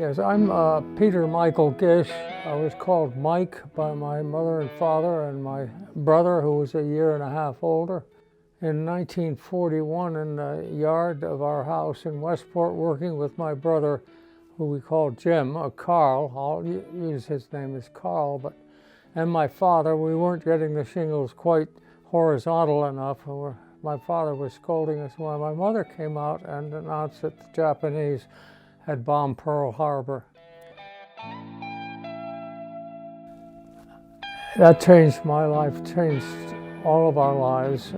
Yes, I'm Peter Michael Gish. I was called Mike by my mother and father and my brother, who was a year and a half older. In 1941, in the yard of our house in Westport, working with my brother, who we called Jim, or Carl, I'll use his name as Carl, and my father, we weren't getting the shingles quite horizontal enough. My father was scolding us while my mother came out and announced that the Japanese had bombed Pearl Harbor. That changed my life, changed all of our lives.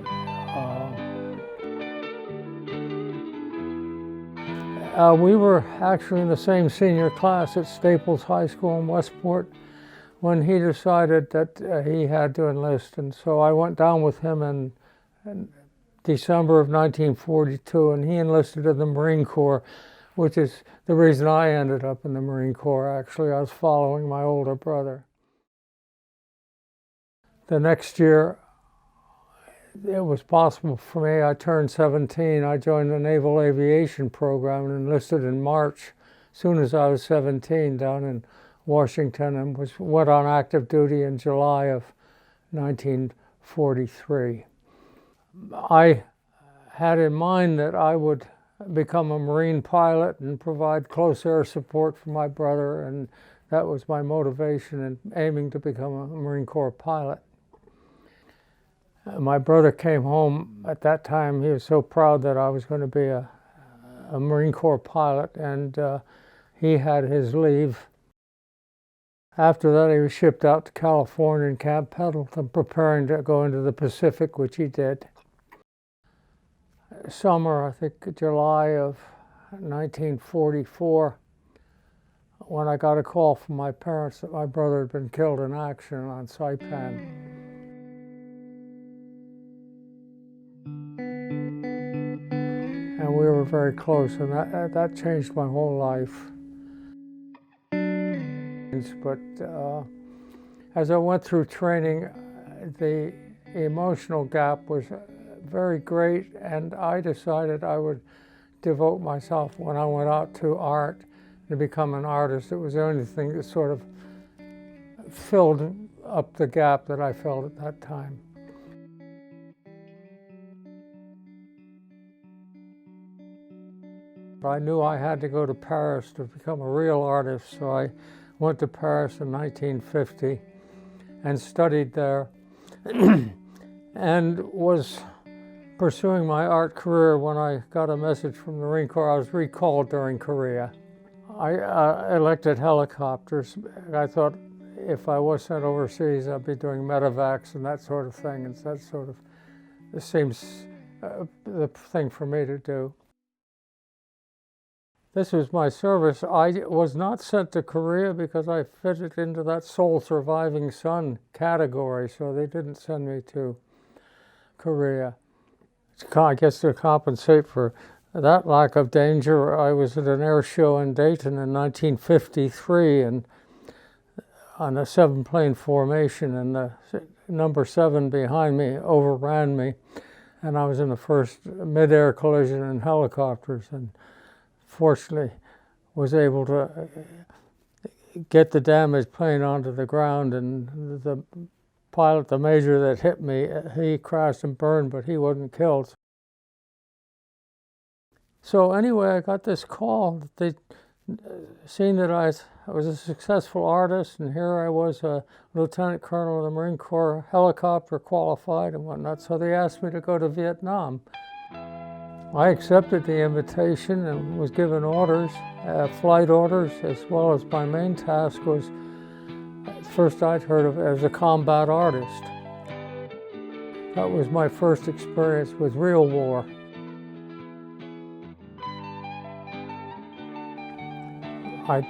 We were actually in the same senior class at Staples High School in Westport when he decided that he had to enlist, and so I went down with him in December of 1942, and he enlisted in the Marine Corps, which is the reason I ended up in the Marine Corps. Actually, I was following my older brother. The next year, it was possible for me. I turned 17. I joined the Naval Aviation Program and enlisted in March, as soon as I was 17, down in Washington, and went on active duty in July of 1943. I had in mind that I would become a Marine pilot and provide close air support for my brother, and that was my motivation in aiming to become a Marine Corps pilot. My brother came home at that time. He was so proud that I was going to be a Marine Corps pilot, and he had his leave. After that, he was shipped out to California in Camp Pendleton, preparing to go into the Pacific, which he did. Summer, I think July of 1944, when I got a call from my parents that my brother had been killed in action on Saipan. And we were very close, and that changed my whole life. But as I went through training, the emotional gap was very great, and I decided I would devote myself, when I went out, to art, to become an artist. It was the only thing that sort of filled up the gap that I felt at that time. I knew I had to go to Paris to become a real artist, so I went to Paris in 1950 and studied there and was pursuing my art career when I got a message from the Marine Corps. I was recalled during Korea. I elected helicopters. I thought if I was sent overseas, I'd be doing medevacs and that sort of thing, and that sort of seems the thing for me to do. This was my service. I was not sent to Korea because I fitted into that sole surviving son category, so they didn't send me to Korea. I guess to compensate for that lack of danger, I was at an air show in Dayton in 1953 and on a 7-plane formation, and the number 7 behind me overran me, and I was in the first mid-air collision in helicopters, and fortunately was able to get the damaged plane onto the ground, and the pilot, the major that hit me, he crashed and burned, but he wasn't killed. So anyway, I got this call that they seen that I was a successful artist, and here I was, a lieutenant colonel of the Marine Corps, helicopter qualified and whatnot, so they asked me to go to Vietnam. I accepted the invitation and was given orders, flight orders, as well as my main task was, first I'd heard of it as a combat artist. That was my first experience with real war. I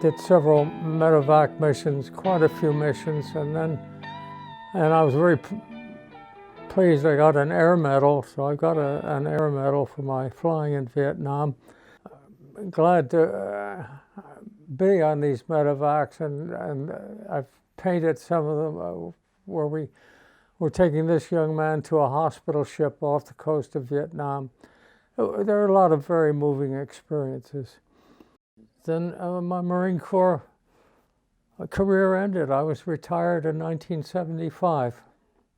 did several medevac missions, quite a few missions, and I was very pleased I got an air medal, so I got an air medal for my flying in Vietnam. I'm glad to be on these medevacs, and I've painted some of them where we were taking this young man to a hospital ship off the coast of Vietnam. There are a lot of very moving experiences. then my Marine Corps career ended. I was retired in 1975.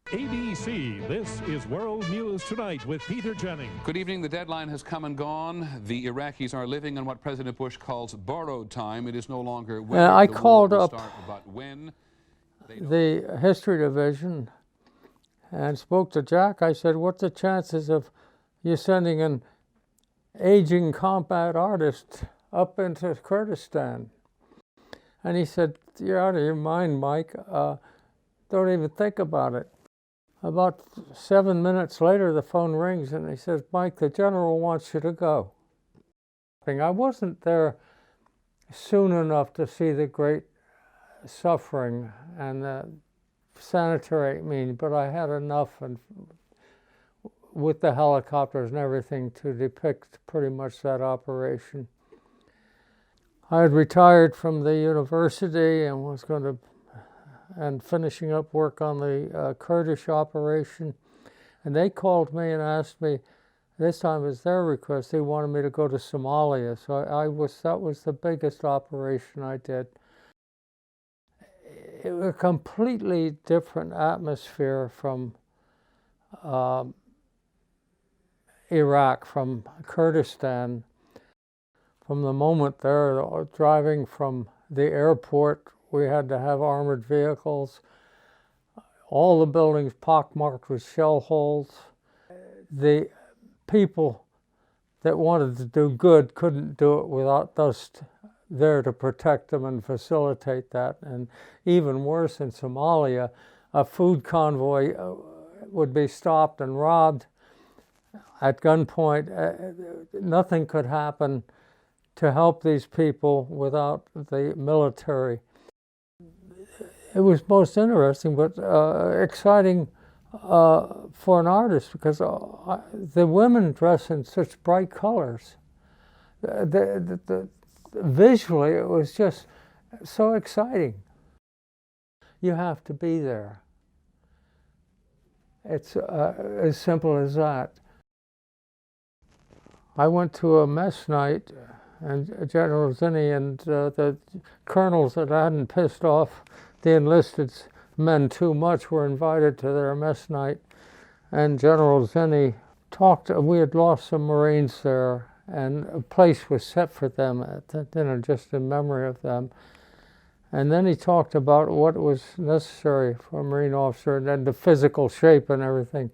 ABC, this is World News Tonight with Peter Jennings. Good evening. The deadline has come and gone. The Iraqis are living on what President Bush calls borrowed time. It is no longer when I the called war will up start, but when. the History Division and spoke to Jack. I said, what's the chances of you sending an aging combat artist up into Kurdistan? And he said, you're out of your mind, Mike. Don't even think about it. About 7 minutes later, the phone rings and he says, Mike, the general wants you to go. I wasn't there soon enough to see the great suffering and the sanitary means, but I had enough and with the helicopters and everything to depict pretty much that operation. I had retired from the university and was going to finishing up work on the Kurdish operation, and they called me and asked me. This time it was their request. They wanted me to go to Somalia, so that was the biggest operation I did. It was a completely different atmosphere from Iraq, from Kurdistan. From the moment there, driving from the airport, we had to have armored vehicles. All the buildings pockmarked with shell holes. The people that wanted to do good couldn't do it without us there to protect them and facilitate that. And even worse, in Somalia, a food convoy would be stopped and robbed at gunpoint. Nothing could happen to help these people without the military. It was most interesting but exciting for an artist because the women dress in such bright colors. Visually, it was just so exciting. You have to be there. It's as simple as that. I went to a mess night, and General Zinni and the colonels that hadn't pissed off the enlisted men too much were invited to their mess night. And General Zinni talked, we had lost some Marines there, and a place was set for them at the dinner just in memory of them. And then he talked about what was necessary for a Marine officer and then the physical shape and everything.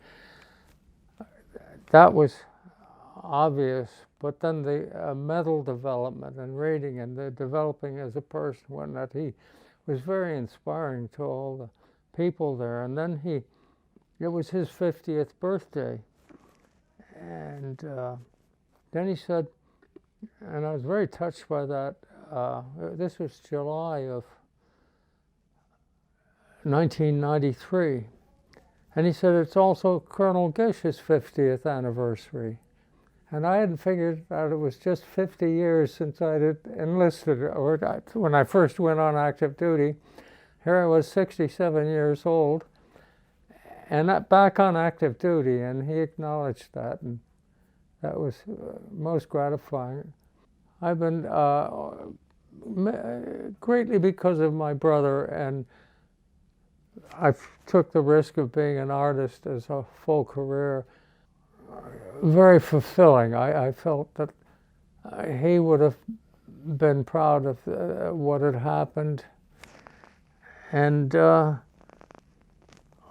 That was obvious, but then the mental development and reading and the developing as a person, when that he was very inspiring to all the people there. And then it was his 50th birthday, and then he said, and I was very touched by that, this was July of 1993, and he said, it's also Colonel Gish's 50th anniversary. And I hadn't figured out it was just 50 years since I had enlisted, or when I first went on active duty. Here I was 67 years old, and back on active duty, and he acknowledged that, and that was most gratifying. I've been, greatly because of my brother, and I took the risk of being an artist as a full career. Very fulfilling. I felt that he would have been proud of what had happened. And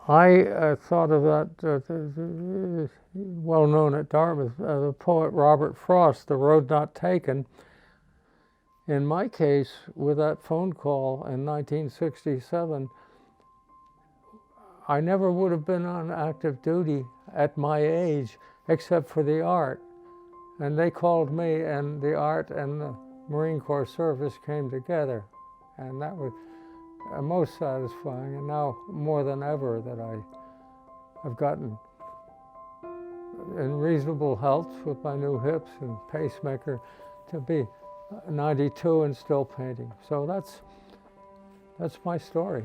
I thought of that, well known at Dartmouth, the poet Robert Frost, The Road Not Taken. In my case, with that phone call in 1967, I never would have been on active duty at my age except for the art. And they called me, and the art and the Marine Corps service came together. And that was most satisfying, and now more than ever that I've gotten in reasonable health with my new hips and pacemaker to be 92 and still painting. So that's my story.